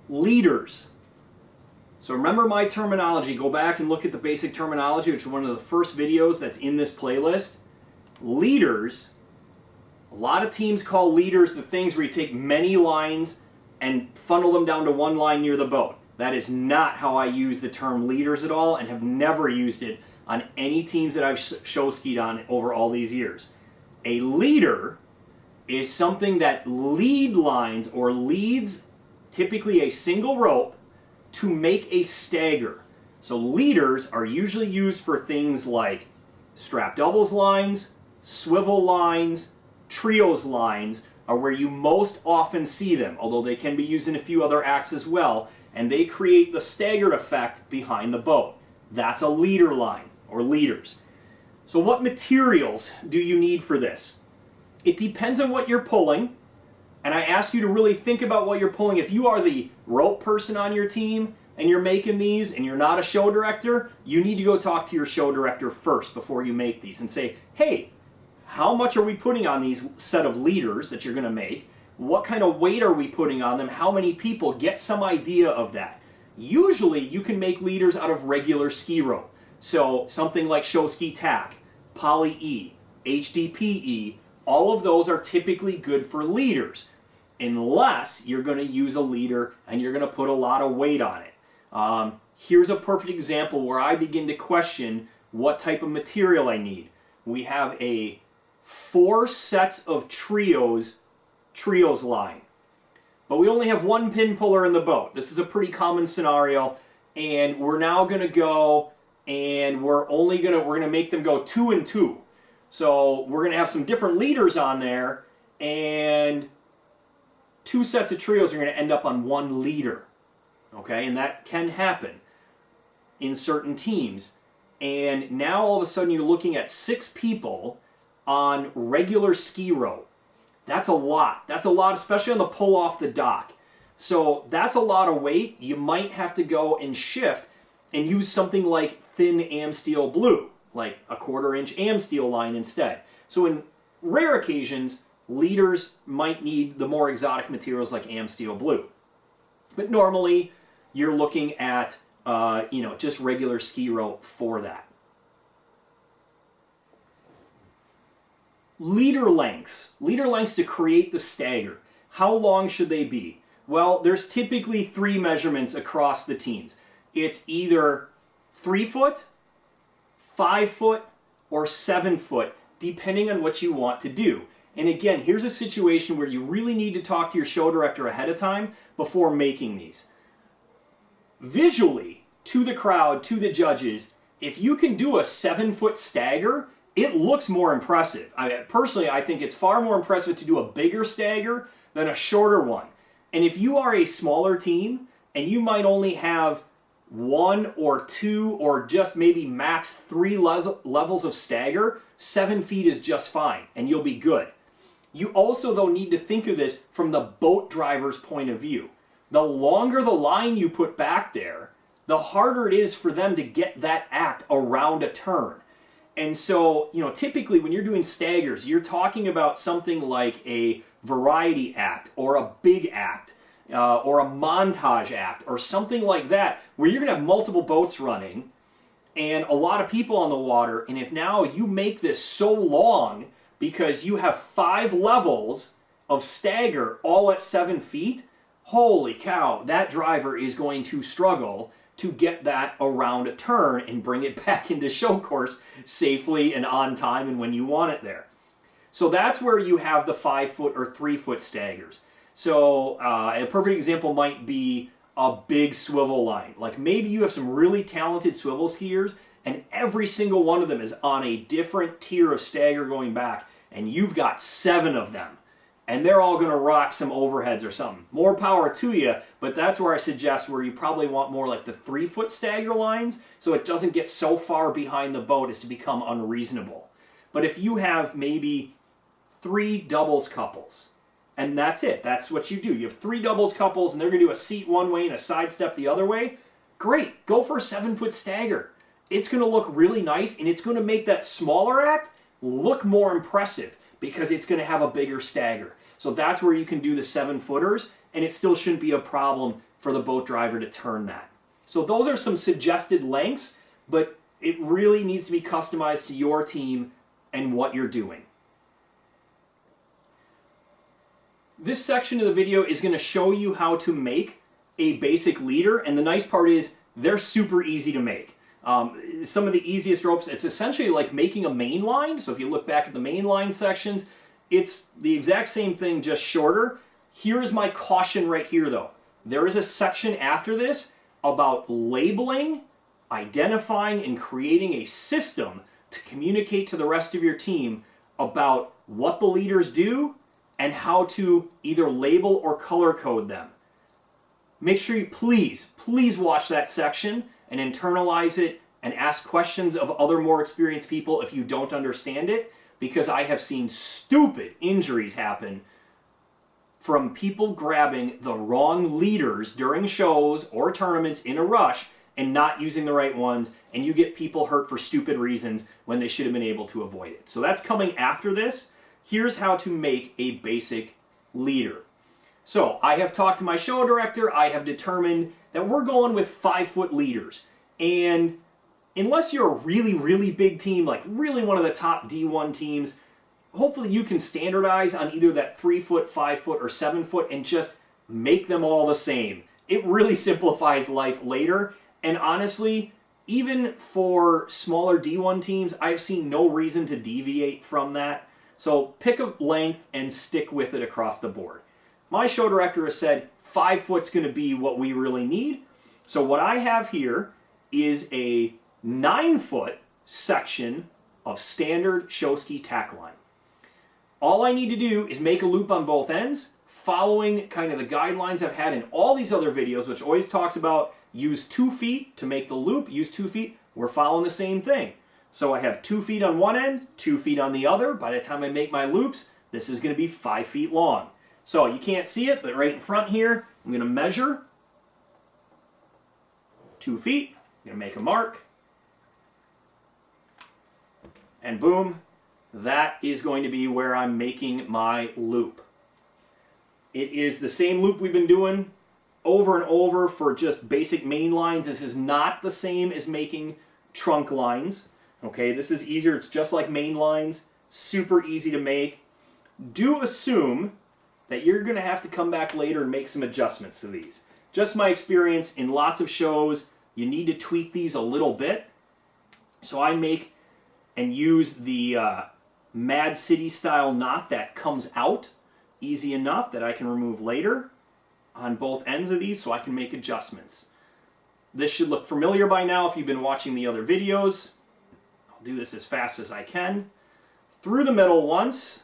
Leaders. So remember my terminology. Go back and look at the basic terminology, which is one of the first videos that's in this playlist. Leaders, a lot of teams call leaders the things where you take many lines and funnel them down to one line near the boat. That is not how I use the term leaders at all, and have never used it on any teams that I've show skied on over all these years. A leader is something that lead lines or leads typically a single rope to make a stagger. So leaders are usually used for things like strap doubles lines, swivel lines, trios lines are where you most often see them, although they can be used in a few other acts as well, and they create the staggered effect behind the boat. That's a leader line, or leaders. So what materials do you need for this? It depends on what you're pulling, and I ask you to really think about what you're pulling. If you are the rope person on your team and you're making these and you're not a show director, you need to go talk to your show director first before you make these and say, hey, how much are we putting on these set of leaders that you're going to make? What kind of weight are we putting on them? How many people? Get some idea of that. Usually you can make leaders out of regular ski rope. So something like show ski tack, poly E, HDPE, all of those are typically good for leaders, unless you're going to use a leader and you're going to put a lot of weight on it. Here's a perfect example where I begin to question what type of material I need. We have a 4 sets of trios line, but we only have one pin puller in the boat. This is a pretty common scenario, and we're now going to go and we're going to make them go 2 and 2. So we're going to have some different leaders on there, and 2 sets of trios are going to end up on 1 leader. Okay, and that can happen in certain teams. And now all of a sudden you're looking at 6 people on regular ski rope. That's a lot. That's a lot, especially on the pull off the dock. So that's a lot of weight. You might have to go and shift and use something like thin Amsteel blue, like a 1/4 inch Amsteel line instead. So in rare occasions, leaders might need the more exotic materials like Amsteel blue. But normally you're looking at just regular ski rope for that. Leader lengths to create the stagger. How long should they be? Well, there's typically 3 measurements across the teams. It's either 3 foot, 5 foot, or 7 foot, depending on what you want to do. And again, here's a situation where you really need to talk to your show director ahead of time before making these. Visually, to the crowd, to the judges, if you can do a 7-foot stagger, it looks more impressive. Personally, I think it's far more impressive to do a bigger stagger than a shorter one. And if you are a smaller team and you might only have 1 or 2 or just maybe max 3 levels of stagger, 7 feet is just fine and you'll be good. You also, though, need to think of this from the boat driver's point of view. The longer the line you put back there, the harder it is for them to get that act around a turn. And so, typically when you're doing staggers, you're talking about something like a variety act or a big act or a montage act or something like that, where you're going to have multiple boats running and a lot of people on the water. And if now you make this so long because you have 5 levels of stagger all at 7 feet, holy cow, that driver is going to struggle to get that around a turn and bring it back into show course safely and on time and when you want it there. So that's where you have the 5-foot or 3-foot staggers. So a perfect example might be a big swivel line. Like maybe you have some really talented swivel skiers and every single one of them is on a different tier of stagger going back, and you've got 7 of them. And they're all going to rock some overheads or something. More power to you, but that's where I suggest where you probably want more like the 3-foot stagger lines so it doesn't get so far behind the boat as to become unreasonable. But if you have maybe 3 doubles couples, and that's it, that's what you do. You have 3 doubles couples and they're going to do a seat one way and a side step the other way, great, go for a 7-foot stagger. It's going to look really nice and it's going to make that smaller act look more impressive because it's going to have a bigger stagger. So that's where you can do the 7-footers, and it still shouldn't be a problem for the boat driver to turn that. So those are some suggested lengths, but it really needs to be customized to your team and what you're doing. This section of the video is going to show you how to make a basic leader, and the nice part is they're super easy to make. Some of the easiest ropes, it's essentially like making a main line. So if you look back at the main line sections, it's the exact same thing, just shorter. Here's my caution right here though. There is a section after this about labeling, identifying, and creating a system to communicate to the rest of your team about what the leaders do and how to either label or color code them. Make sure you please watch that section and internalize it and ask questions of other more experienced people if you don't understand it, because I have seen stupid injuries happen from people grabbing the wrong leaders during shows or tournaments in a rush and not using the right ones, and you get people hurt for stupid reasons when they should have been able to avoid it. So that's coming after this. Here's how to make a basic leader. So I have talked to my show director. I have determined that we're going with 5-foot leaders. And unless you're a really big team, like really one of the top D1 teams, hopefully you can standardize on either that 3-foot, 5-foot, or 7-foot and just make them all the same. It really simplifies life later. And honestly, even for smaller D1 teams, I've seen no reason to deviate from that. So pick a length and stick with it across the board. My show director has said 5 foot's going to be what we really need. So what I have here is a 9-foot section of standard show ski tack line. All I need to do is make a loop on both ends, following kind of the guidelines I've had in all these other videos, which always talks about use 2 feet to make the loop, use 2 feet. We're following the same thing. So I have 2 feet on one end, 2 feet on the other. By the time I make my loops, this is going to be 5 feet long. So you can't see it, but right in front here, I'm going to measure 2 feet. I'm going to make a mark. And boom, that is going to be where I'm making my loop. It is the same loop we've been doing over and over for just basic main lines. This is not the same as making trunk lines. Okay, this is easier. It's just like main lines, super easy to make. Do assume that you're going to have to come back later and make some adjustments to these. Just my experience in lots of shows, you need to tweak these a little bit. So I make and use the Mad City style knot that comes out easy enough that I can remove later on both ends of these so I can make adjustments. This should look familiar by now if you've been watching the other videos. I'll do this as fast as I can. Through the middle once.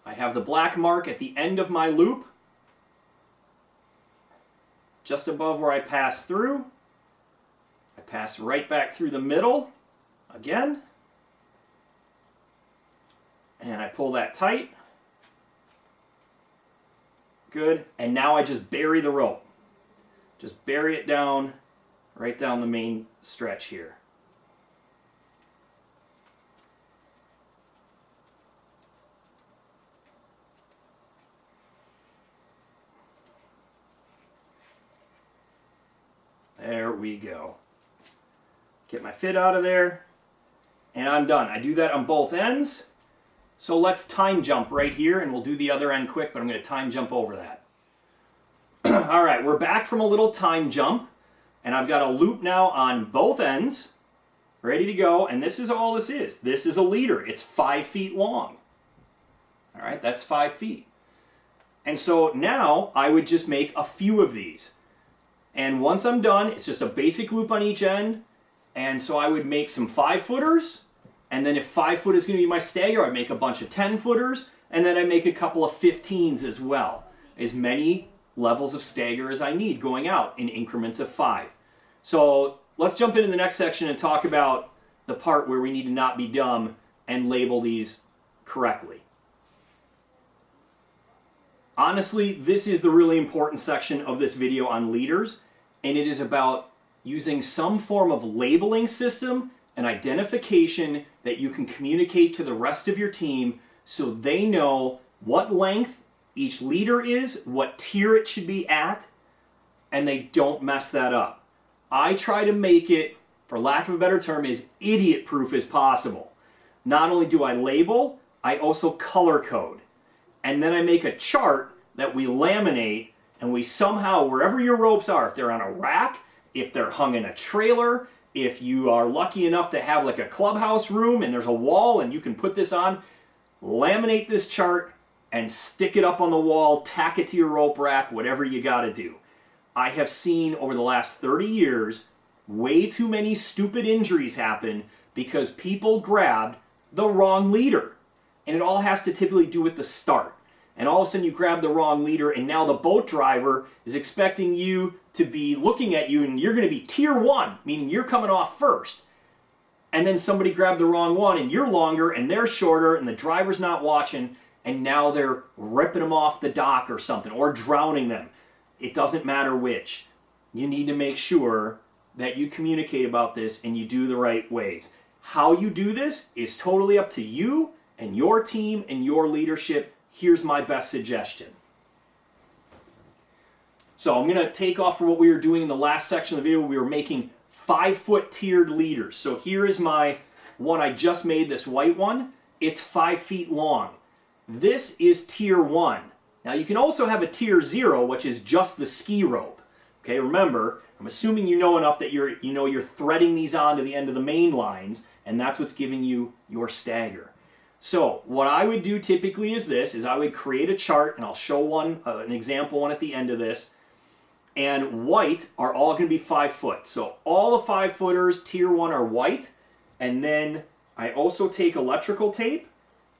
I have the black mark at the end of my loop, just above where I pass through. I pass right back through the middle again, and I pull that tight. Good, and now I just bury the rope. Just bury it down, right down the main stretch here. There we go. Get my fit out of there, and I'm done. I do that on both ends. So let's time jump right here, and we'll do the other end quick, but I'm going to time jump over that. All right, we're back from a little time jump, and I've got a loop now on both ends, ready to go, and this is all this is. This is a leader. It's 5 feet long. All right, that's 5 feet. And so now I would just make a few of these. And once I'm done, it's just a basic loop on each end. And so I would make some 5-footers. And then if 5 foot is going to be my stagger, I'd make a bunch of 10-footers. And then I make a couple of 15s as well. As many levels of stagger as I need going out in increments of 5. So let's jump into the next section and talk about the part where we need to not be dumb and label these correctly. Honestly, this is the really important section of this video on leaders, and it is about using some form of labeling system and identification that you can communicate to the rest of your team so they know what length each leader is, what tier it should be at, and they don't mess that up. I try to make it, for lack of a better term, as idiot-proof as possible. Not only do I label, I also color code. And then I make a chart that we laminate, and we somehow, wherever your ropes are, if they're on a rack, if they're hung in a trailer, if you are lucky enough to have like a clubhouse room and there's a wall and you can put this on, laminate this chart and stick it up on the wall, tack it to your rope rack, whatever you got to do. I have seen over the last 30 years way too many stupid injuries happen because people grabbed the wrong leader. And it all has to typically do with the start. And all of a sudden you grab the wrong leader, and now the boat driver is expecting you to be looking at you, and you're going to be tier 1, meaning you're coming off first. And then somebody grabbed the wrong one, and you're longer, and they're shorter, and the driver's not watching, and now they're ripping them off the dock or something, or drowning them. It doesn't matter which. You need to make sure that you communicate about this and you do the right ways. How you do this is totally up to you and your team and your leadership. Here's my best suggestion. So I'm going to take off for what we were doing in the last section of the video. We were making 5-foot tiered leaders. So here is my one I just made, this white one. It's 5 feet long. This is tier 1. Now you can also have a tier 0, which is just the ski rope. Okay, remember, I'm assuming you know enough that you're threading these on to the end of the main lines, and that's what's giving you your stagger. So what I would do typically is this, is I would create a chart, and I'll show one, an example one at the end of this, and white are all going to be 5 foot. So all the 5-footers, tier 1 are white, and then I also take electrical tape,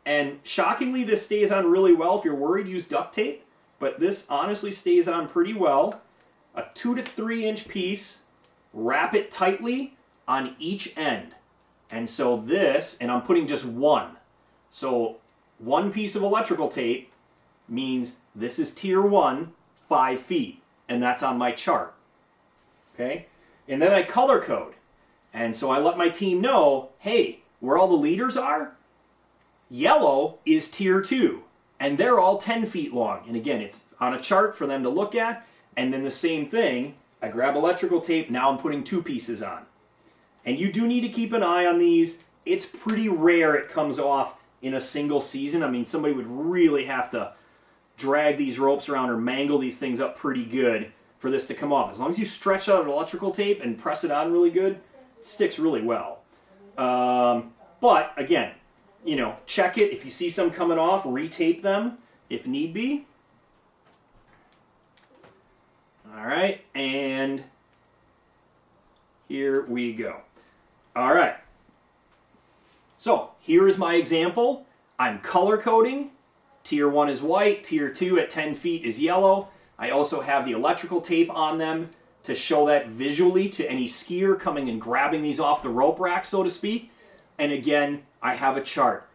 and shockingly this stays on really well. If you're worried, use duct tape, but this honestly stays on pretty well. A 2 to 3 inch piece, wrap it tightly on each end. And so this, and I'm putting just one. So one piece of electrical tape means this is tier 1, 5 feet, and that's on my chart. Okay? And then I color code. And so I let my team know, hey, where all the leaders are, yellow is tier 2, and they're all 10 feet long. And again, it's on a chart for them to look at. And then the same thing, I grab electrical tape, now I'm putting 2 pieces on. And you do need to keep an eye on these. It's pretty rare it comes off in a single season. I mean, somebody would really have to drag these ropes around or mangle these things up pretty good for this to come off. As long as you stretch out electrical tape and press it on really good, it sticks really well. But again, check it. If you see some coming off, retape them if need be. All right, and here we go. All right. So here is my example. I'm color coding. Tier 1 is white. Tier 2 at 10 feet is yellow. I also have the electrical tape on them to show that visually to any skier coming and grabbing these off the rope rack, so to speak. And again, I have a chart.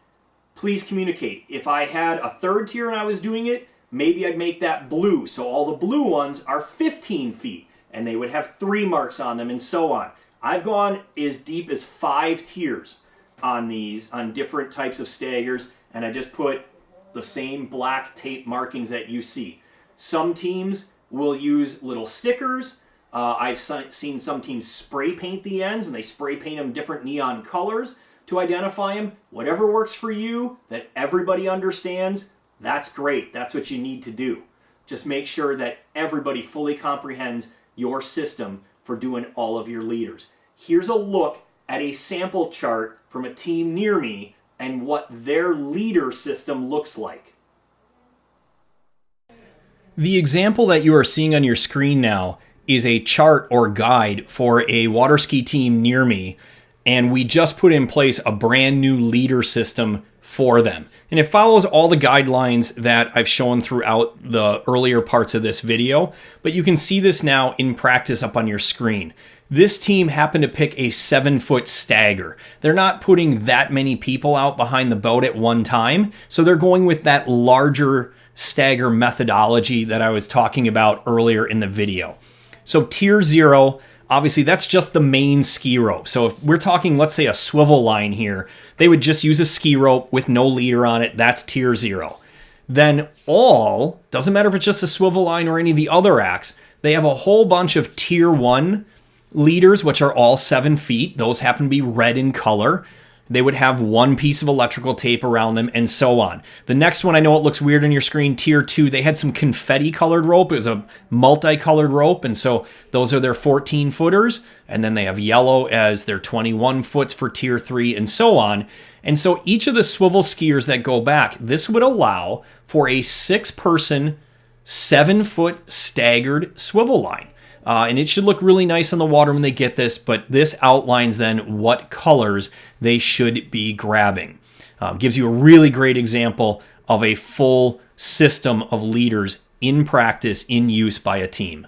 Please communicate. If I had a 3rd tier and I was doing it, maybe I'd make that blue. So all the blue ones are 15 feet, and they would have 3 marks on them and so on. I've gone as deep as 5 tiers on these, on different types of staggers, and I just put the same black tape markings that you see. Some teams will use little stickers. I've seen some teams spray paint the ends, and they spray paint them different neon colors to identify them. Whatever works for you, that everybody understands, that's great. That's what you need to do. Just make sure that everybody fully comprehends your system for doing all of your leaders. Here's a look at a sample chart from a team near me and what their leader system looks like. The example that you are seeing on your screen now is a chart or guide for a water ski team near me, and we just put in place a brand new leader system for them. And it follows all the guidelines that I've shown throughout the earlier parts of this video, but you can see this now in practice up on your screen. This team happened to pick a 7-foot stagger. They're not putting that many people out behind the boat at one time, so they're going with that larger stagger methodology that I was talking about earlier in the video. So tier 0, obviously that's just the main ski rope. So if we're talking, let's say, a swivel line here, they would just use a ski rope with no leader on it. That's tier 0. then doesn't matter if it's just a swivel line or any of the other acts, they have a whole bunch of tier 1 leaders, which are all 7 feet. Those happen to be red in color. They would have one piece of electrical tape around them, and so on. The next one, I know it looks weird on your screen, tier 2, they had some confetti-colored rope. It was a multicolored rope, and so those are their 14-footers. And then they have yellow as their 21-foots for tier 3, and so on. And so each of the swivel skiers that go back, this would allow for a 6-person, 7-foot staggered swivel line. And it should look really nice on the water when they get this, but this outlines then what colors they should be grabbing. Gives you a really great example of a full system of leaders in practice, in use by a team.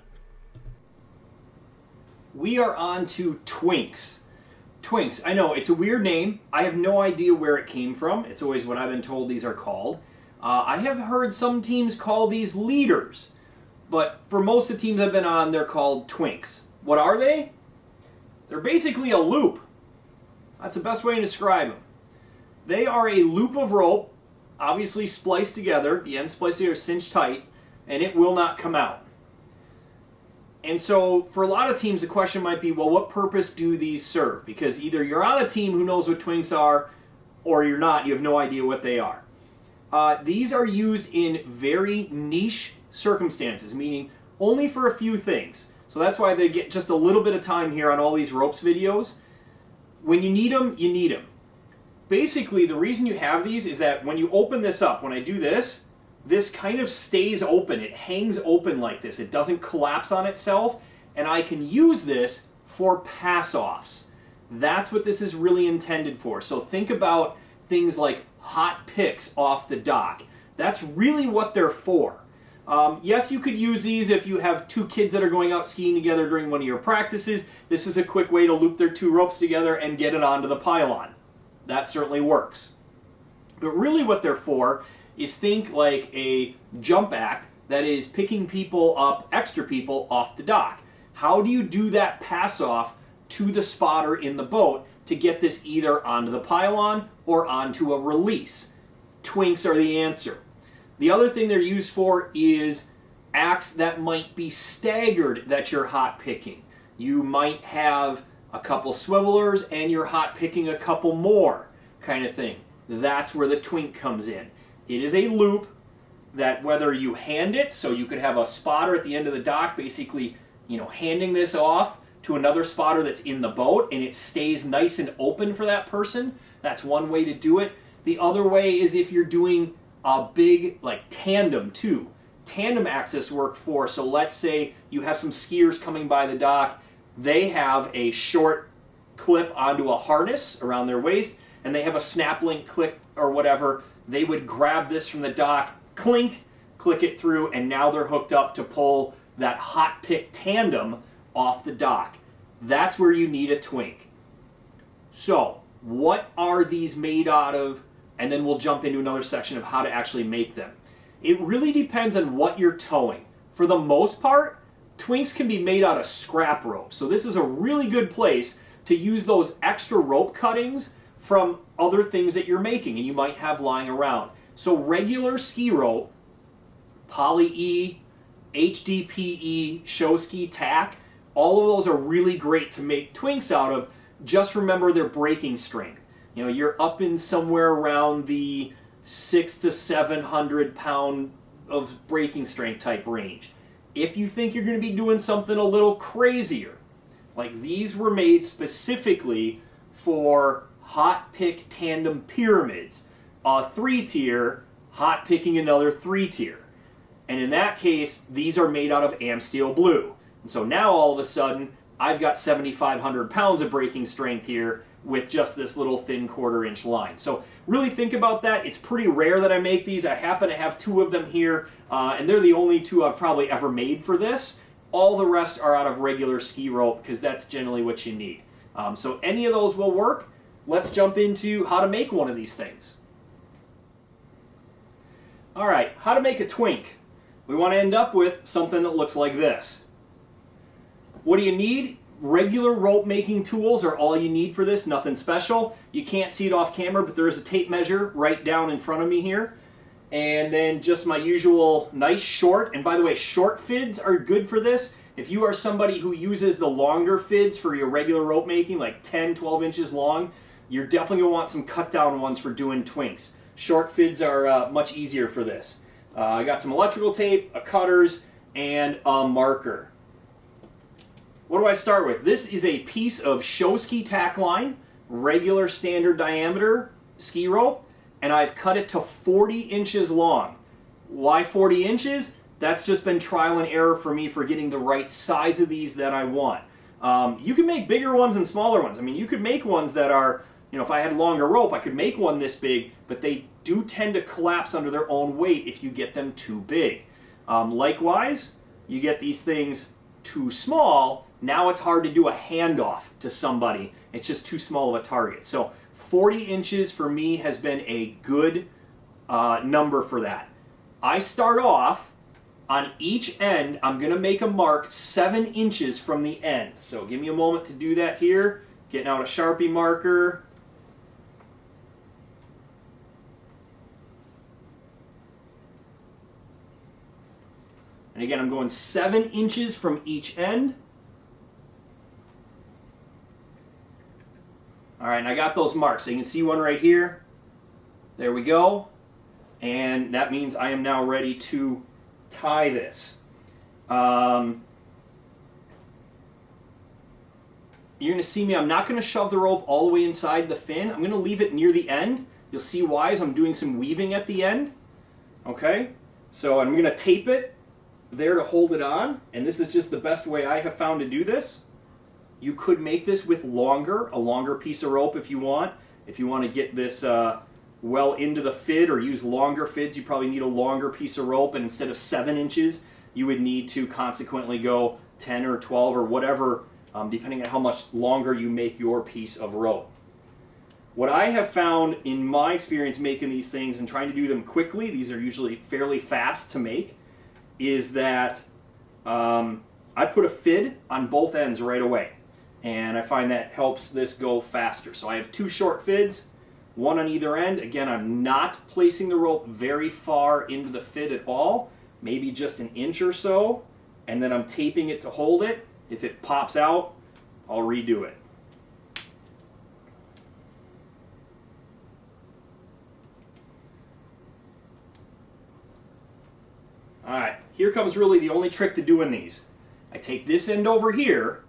We are on to Twinks. Twinks, I know, it's a weird name. I have no idea where it came from. It's always what I've been told these are called. I have heard some teams call these leaders. But for most of the teams I've been on, they're called Twinks. What are they? They're basically a loop. That's the best way to describe them. They are a loop of rope, obviously spliced together. The ends spliced together, cinched tight, and it will not come out. And so for a lot of teams, the question might be, well, what purpose do these serve? Because either you're on a team who knows what Twinks are, or you're not, you have no idea what they are. These are used in very niche circumstances, meaning only for a few things. So that's why they get just a little bit of time here on all these ropes videos. When you need them, you need them. Basically, the reason you have these is that when you open this up, when I do this, this kind of stays open. It hangs open like this. It doesn't collapse on itself, and I can use this for pass-offs. That's what this is really intended for. So think about things like hot picks off the dock. That's really what they're for. Yes, you could use these if you have 2 kids that are going out skiing together during one of your practices. This is a quick way to loop their 2 ropes together and get it onto the pylon. That certainly works. But really what they're for is think like a jump act that is picking people up, extra people, off the dock. How do you do that pass off to the spotter in the boat to get this either onto the pylon or onto a release? Twinks are the answer. The other thing they're used for is acts that might be staggered that you're hot picking. You might have a couple swivelers and you're hot picking a couple more kind of thing. That's where the twink comes in. It is a loop that whether you hand it, so you could have a spotter at the end of the dock basically, handing this off to another spotter that's in the boat and it stays nice and open for that person. That's one way to do it. The other way is if you're doing a big tandem too. Tandem access work for, so let's say you have some skiers coming by the dock, they have a short clip onto a harness around their waist, and they have a snap link clip or whatever. They would grab this from the dock, clink, click it through, and now they're hooked up to pull that hot pick tandem off the dock. That's where you need a twink. So, what are these made out of? And then we'll jump into another section of how to actually make them. It really depends on what you're towing. For the most part, Twinks can be made out of scrap rope. So this is a really good place to use those extra rope cuttings from other things that you're making and you might have lying around. So regular ski rope, Poly E, HDPE, show ski tack, all of those are really great to make Twinks out of. Just remember their breaking strength. You're up in somewhere around the 600 to 700 pound of breaking strength type range. If you think you're going to be doing something a little crazier, like these were made specifically for hot pick tandem pyramids, a 3-tier, hot picking another 3-tier. And in that case, these are made out of Amsteel blue. And so now all of a sudden, I've got 7,500 pounds of breaking strength here with just this little thin 1/4 inch line. So really think about that. It's pretty rare that I make these. I happen to have 2 of them here, and they're the only 2 I've probably ever made for this. All the rest are out of regular ski rope because that's generally what you need. So any of those will work. Let's jump into how to make one of these things. All right, how to make a twink. We want to end up with something that looks like this. What do you need? Regular rope making tools are all you need for this, nothing special. You can't see it off camera, but there is a tape measure right down in front of me here. And then just my usual nice short. And by the way, short fids are good for this. If you are somebody who uses the longer fids for your regular rope making, like 10, 12 inches long, you're definitely going to want some cut down ones for doing twinks. Short fids are much easier for this. I got some electrical tape, a cutters, and a marker. What do I start with? This is a piece of show ski tack line, regular standard diameter ski rope, and I've cut it to 40 inches long. Why 40 inches? That's just been trial and error for me for getting the right size of these that I want. You can make bigger ones and smaller ones. I mean, you could make ones that are, you know, if I had longer rope, I could make one this big, but they do tend to collapse under their own weight if you get them too big. Likewise, you get these things too small, now it's hard to do a handoff to somebody. It's just too small of a target. So 40 inches for me has been a good number for that. I start off on each end, I'm going to make a mark 7 inches from the end. So give me a moment to do that here. Getting out a Sharpie marker. And again, I'm going 7 inches from each end. All right, and I got those marks. So you can see one right here. There we go. And that means I am now ready to tie this. You're going to see me, I'm not going to shove the rope all the way inside the fin. I'm going to leave it near the end. You'll see why as I'm doing some weaving at the end. Okay, so I'm going to tape it there to hold it on, and this is just the best way I have found to do this. You could make this with a longer piece of rope if you want. If you want to get this well into the fid or use longer fids, you probably need a longer piece of rope, and instead of 7 inches, you would need to consequently go 10 or 12 or whatever, depending on how much longer you make your piece of rope. What I have found in my experience making these things and trying to do them quickly, these are usually fairly fast to make, is that I put a fid on both ends right away. And I find that helps this go faster. So I have 2 short fids, one on either end. Again, I'm not placing the rope very far into the fid at all, maybe just an inch or so, and then I'm taping it to hold it. If it pops out, I'll redo it. Alright, here comes really the only trick to doing these. I take this end over here,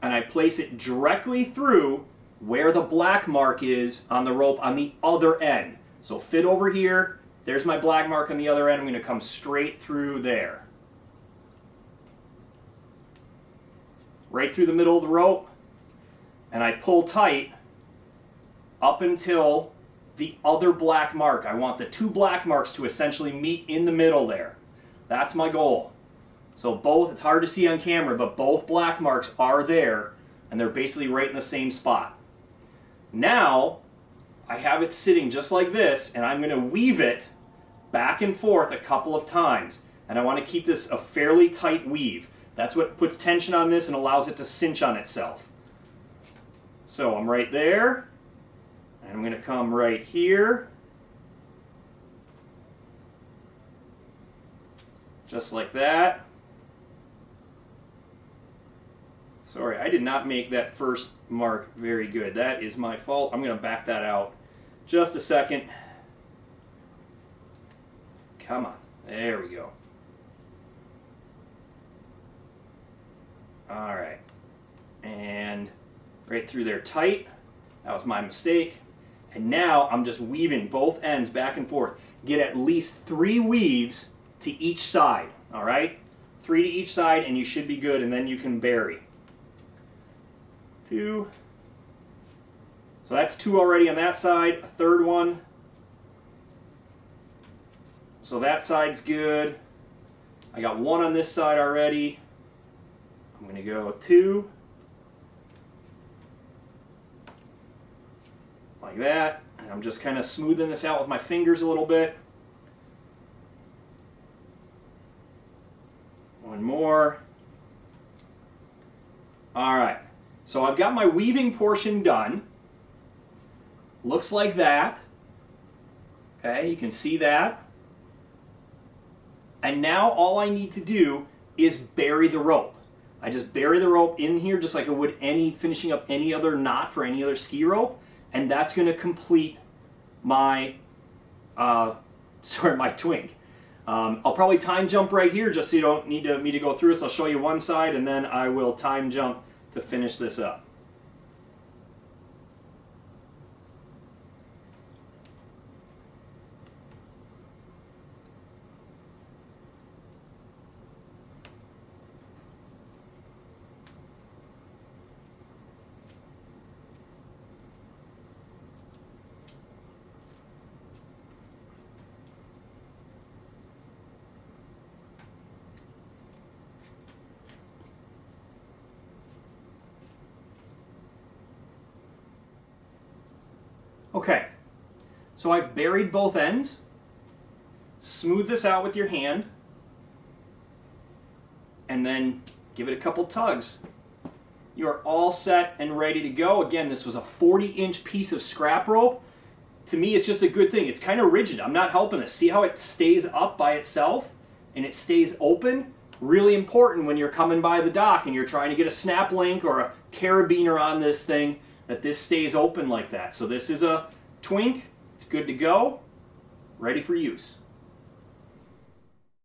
and I place it directly through where the black mark is on the rope on the other end. So fit over here, there's my black mark on the other end, I'm going to come straight through there. Right through the middle of the rope, and I pull tight up until the other black mark. I want the 2 black marks to essentially meet in the middle there. That's my goal. So both, it's hard to see on camera, but both black marks are there, and they're basically right in the same spot. Now, I have it sitting just like this, and I'm going to weave it back and forth a couple of times. And I want to keep this a fairly tight weave. That's what puts tension on this and allows it to cinch on itself. So I'm right there, and I'm going to come right here. Just like that. Sorry, I did not make that first mark very good. That is my fault. I'm going to back that out just a second. Come on. There we go. All right. And right through there tight. That was my mistake. And now I'm just weaving both ends back and forth. Get at least 3 weaves to each side. All right? 3 to each side, and you should be good, and then you can bury. 2. So that's 2 already on that side, a third one. So that side's good. I got 1 on this side already. I'm going to go 2. Like that. And I'm just kind of smoothing this out with my fingers a little bit. 1 more. All right. So I've got my weaving portion done. Looks like that. Okay, you can see that. And now all I need to do is bury the rope. I just bury the rope in here just like I would finishing up any other knot for any other ski rope, and that's going to complete my my Twink. I'll probably time jump right here just so you don't need me to go through this. I'll show you one side and then I will time jump to finish this up. Okay, so I've buried both ends. Smooth this out with your hand and then give it a couple tugs. You are all set and ready to go. Again, this was a 40-inch piece of scrap rope. To me, it's just a good thing. It's kind of rigid. I'm not helping this. See how it stays up by itself and it stays open? Really important when you're coming by the dock and you're trying to get a snap link or a carabiner on this thing, that this stays open like that. So this is a Twink. It's good to go, ready for use.